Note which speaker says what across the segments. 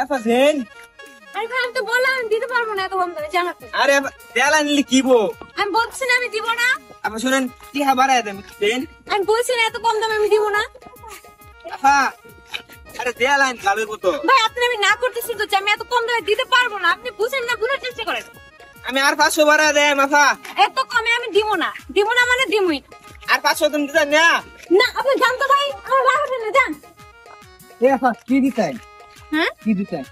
Speaker 1: এফাজেন
Speaker 2: আরে ভাই আমি তো বললাম আমি দিতে পারবো না এত কম দামে জানাতে।
Speaker 1: আরে দেলা নিলে কিবো
Speaker 2: আমি বলছি না আমি দিব না।
Speaker 1: আপা শুনেন কি হাবারে দেন দেন
Speaker 2: আমি বলছি না এত কম দামে আমি দিব না।
Speaker 1: আপা আরে দেলা নিন গালে কত
Speaker 2: ভাই আপনি আমি না করতেছি তো যে আমি এত কম দামে দিতে পারবো না। আপনি বুঝেন না, বুঝার চেষ্টা করেন।
Speaker 1: আমি আর 500 বাড়া দেয় মাফা
Speaker 2: এত কমে আমি দিব না, দিব না মানে দিবই না।
Speaker 1: আর 500 তুমি দিতে না
Speaker 2: না আপনি জান তো ভাই, আমার রাগাতে না জান।
Speaker 1: এ আপা কি দিতেন
Speaker 2: হ্যাঁ
Speaker 1: কি দিতেন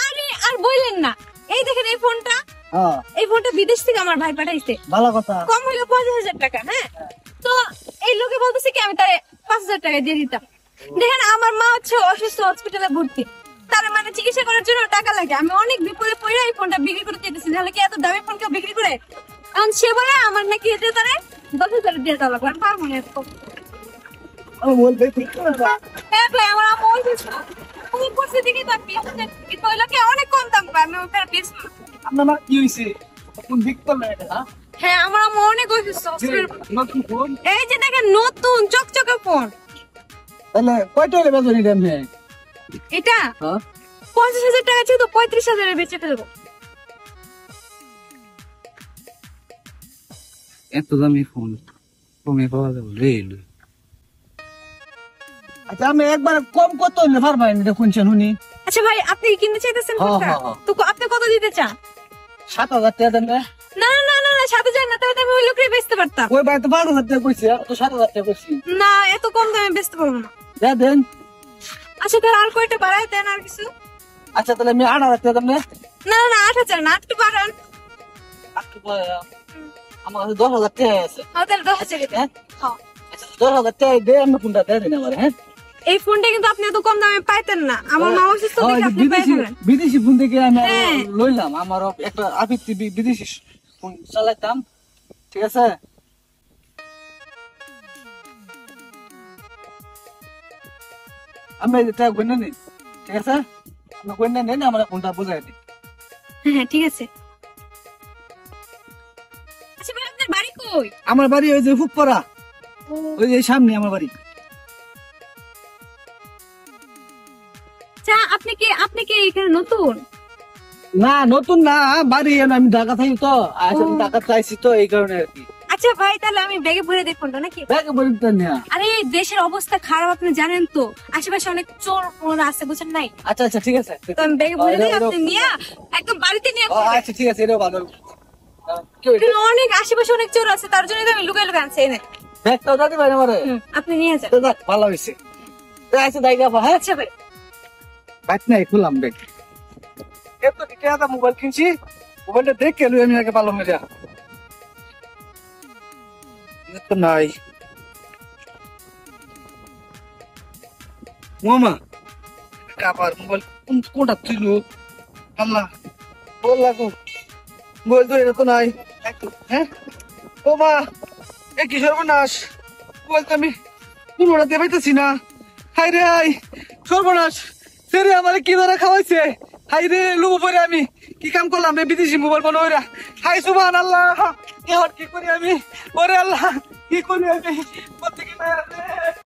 Speaker 2: আরে আর বললেন না, এই দেখেন এই ফোনটা,
Speaker 1: হ্যাঁ
Speaker 2: এই ফোনটা বিদেশ থেকে আমার ভাই পাঠাইছে।
Speaker 1: ভালো কথা
Speaker 2: কম হইলো 50,000 টাকা। হ্যাঁ তো এই লোকে বলতেছে কি আমি তারে 5,000 টাকা দিয়ে দিতাম। দেখেন আমার মা হচ্ছে অসুস্থ, হসপিটালে ভর্তি, তার মানে চিকিৎসা করার জন্য টাকা লাগে। আমি অনেক বিপদে পড়ে এই ফোনটা বিক্রি করতে চাইতেছি, নাহলে কি এত দামি ফোন কেউ বিক্রি করে? এখন সে বলে আমার নাকি এতে তারে 10,000 দিয়ে দেওয়া লাগবে। আমি পারবো না এত কম।
Speaker 1: আমি বলতে ঠিক
Speaker 2: হ্যাঁ ভাই আমার আম্মু অসুস্থ, তুমি পরিস্থিতি কি তার কিন্তু ওই লোকে অনেক কম দাম পায়। আমি ওখানে বেশি
Speaker 1: আপনার মা কি হইছে কোন দিক তো না এটা
Speaker 2: হ্যাঁ আমার আম্মু অনেক অসুস্থ।
Speaker 1: নতুন ফোন
Speaker 2: এই যে দেখেন নতুন চকচকে ফোন,
Speaker 1: তাহলে কয়টা হলে বেচনি দেন হে
Speaker 2: এটা
Speaker 1: হ্যাঁ
Speaker 2: 50,000 টাকা ছিল তো 35,000 বেচে ফেলবো।
Speaker 1: এত দামি ফোন কমে পাওয়া যাবে রেল আচ্ছা আমি একবার কম কত হলে পারবেন এটা কোনছেন উনি
Speaker 2: আচ্ছা ভাই আপনি কি কিনতে চাইতেছেন
Speaker 1: হ্যাঁ,
Speaker 2: ফোনটা?
Speaker 1: হ্যাঁ, হ্যাঁ।
Speaker 2: তো আপনি কত দিতে চান?
Speaker 1: 7,000 টাকা দেন না
Speaker 2: না না না না 7,000 না, তাহলে তো আমি ওই লোকেরই বেচতে পারতাম।
Speaker 1: ওই ভাই তো 12,000 টাকা কইছে তো 7,000 টাকা কইছি
Speaker 2: না এত কম দামে বেচতে পারবো না।
Speaker 1: দেন
Speaker 2: আচ্ছা তাহলে আর কয়টা বাড়ায় দেন আর কিছু।
Speaker 1: আচ্ছা তাহলে আমি 8,000 টাকা দেন না
Speaker 2: না না 8,000 না, একটু বাড়ান।
Speaker 1: আমার কাছে 10,000 টাকা আছে
Speaker 2: হ্যাঁ তাহলে 10,000 দেন।
Speaker 1: হ্যাঁ
Speaker 2: হ্যাঁ।
Speaker 1: আচ্ছা 10,000 টাকা দিয়ে আমি ফোনটা দিয়ে দিন আমার হ্যাঁ
Speaker 2: এই ফোনটা কিন্তু আপনি এত কম দামে পাইতেন না, আমার মা অসুস্থ দেখে আপনি পাইতেন।
Speaker 1: বিদেশি ফোন থেকে আমি
Speaker 2: হ্যাঁ।
Speaker 1: লইলাম আমার একটা আপিত্তি বিদেশি ফোন চালাইতাম ঠিক আছে আমি এটা গন্যা নেই ঠিক আছে আমি গন্যা নেই আমার ফোনটা বুঝাই দিই
Speaker 2: হ্যাঁ ঠিক আছে। আচ্ছা ভাই আপনার বাড়ি কই?
Speaker 1: আমার বাড়ি ওই যে ফুকপাড়া ওই যে সামনে আমার বাড়ি
Speaker 2: আচ্ছা আপনি কি এখানে নতুন?
Speaker 1: না নতুন না বাড়ি আমি ঢাকা থাকি তো আমি ঢাকা চাইছি তো এই কারণে আর কি
Speaker 2: আচ্ছা ভাই তাহলে আমি ব্যাগে ভরে দেই ফোনটা নাকি?
Speaker 1: ব্যাগে বলতেন না
Speaker 2: আরে দেশের অবস্থা খারাপ আপনি জানেন তো, আশেপাশে অনেক চোর আছে বুঝছেন নাই?
Speaker 1: আচ্ছা আচ্ছা ঠিক আছে
Speaker 2: তো আমি ব্যাগে ভরে দিই, আপনি নিয়ে একদম বাড়িতে নিয়ে
Speaker 1: আচ্ছা ঠিক আছে এটাও ভালো কি হইলো?
Speaker 2: কিন্তু অনেক আশেপাশে অনেক চোর আছে, তার জন্য তো আমি লুকাই লুকাই আনছি। এনে
Speaker 1: ব্যাগটাও দাদি ভাই আমারে
Speaker 2: আপনি নিয়ে যান।
Speaker 1: তো যাক, ভালো হয়েছে আচ্ছা দাই গাফা হ্যাঁ
Speaker 2: আচ্ছা ভাই
Speaker 1: বাইক নাই খুললাম ব্যাগ এত টিকা মোবাইল কিনছি মোবাইলটা দেখে লই আমি আগে ভালো মেরে তো নাই মামা কাপার মোবাইল কোনটা ছিল আল্লাহ বল লাগো মোবাইল তো এটা তো নাই হ্যাঁ ও মা এ কি সর্বনাশ মোবাইল তো আমি পুরোটা দিয়ে পাইতেছি না হাই রে হাই সর্বনাশ সেরে আমার কি ধরে খাওয়াইছে হাই রে লুবো পরে আমি কি কাম করলাম রে বিদেশি মোবাইল বলো ওরা হাই সুবহান আল্লাহ কি করি আমি ওরে আল্লাহ কি করি আমি